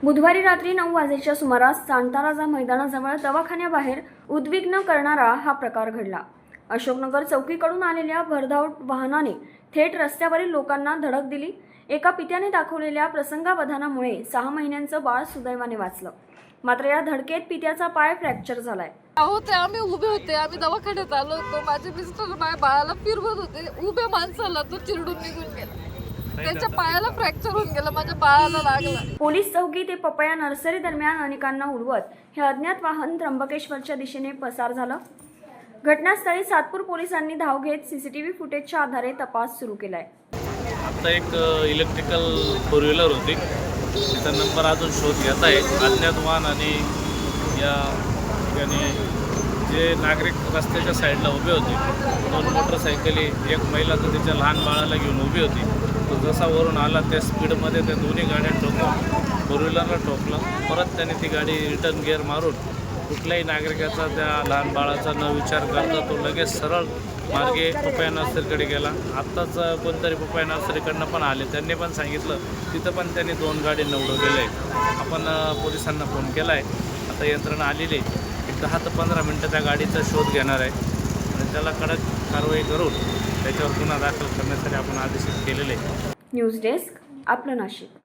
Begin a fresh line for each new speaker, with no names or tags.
बुधवारी रात्री 9 वाजेच्या सुमारास सांताराजा मैदानाजवळ दवाखान्याबाहेर उद्विग्न करणारा हा प्रकार घडला। अशोकनगर चौकीकडून आलेल्या भरधाव वाहनाने थेट रस्त्यावरील लोकांना धडक दिली। एका पित्याने दाखवलेल्या प्रसंगावधानामुळे 6 महिन्यांचं बाळ सुदैवाने वाचलं। मात्र या धडकेत पित्याचा पाय फ्रॅक्चर झालाय।
आम्ही उभे होते, आम्ही दवाखान्यात आलो होतो। माझे मिस्टर माझ्या बाळाला फिरवत होते, उभ्या माणसाला तो चिरडून निघून गेला। त्याच्या पायाला फ्रॅक्चर होऊन गेला, माझ्या बाळाला लागला।
पोलीस चौकी ते पपया नर्सरी दरम्यान अनेकांना उडवत हे अज्ञात वाहन त्र्यंबकेश्वरच्या दिशेने पसार झालं। घटनास्थळी सातपूर पोलिसांनी धाव घेत सीसीटीव्ही फुटेजच्या आधारे तपास सुरू केलाय।
आता एक इलेक्ट्रिकल फोर व्हीलर होती, त्याचा नंबर अजून शोध घेत आहे। अज्ञात वाहन आणि या ठिकाणी जे नागरिक रस्त्याच्या साईडला उभे होते, 2 मोटरसायकली, एक महिला तर तिच्या लहान बाळाला घेऊन उभी होती। तो जसा वरून आला त्या स्पीडमध्ये त्या दोन्ही गाड्या ठोकून फोर व्हीलरला ठोकलं। परत त्याने ती गाडी रिटर्न गिअर मारून कुठल्याही नागरिकाचा त्या लहान बाळाचा न विचार करता तो लगेच सरळ मार्गे पपया नर्सरीकडे गेला। आत्ताच कोणतरी पपया नर्सरीकडनं पण आले, त्यांनी पण सांगितलं तिथं पण त्यांनी 2 गाडी निवडवलेल्या आहेत। आपण पोलिसांना फोन केला आहे, आता यंत्रणा आलेली आहे। 10 ते 15 मिनटं त्या गाडीचा शोध घेणार आहे आणि त्याला कडक कारवाई करून त्याच्यावर गुन्हा दाखल करण्यासाठी आपण आदेशित केलेले आहे।
न्यूज डेस्क, आपलं नाशिक।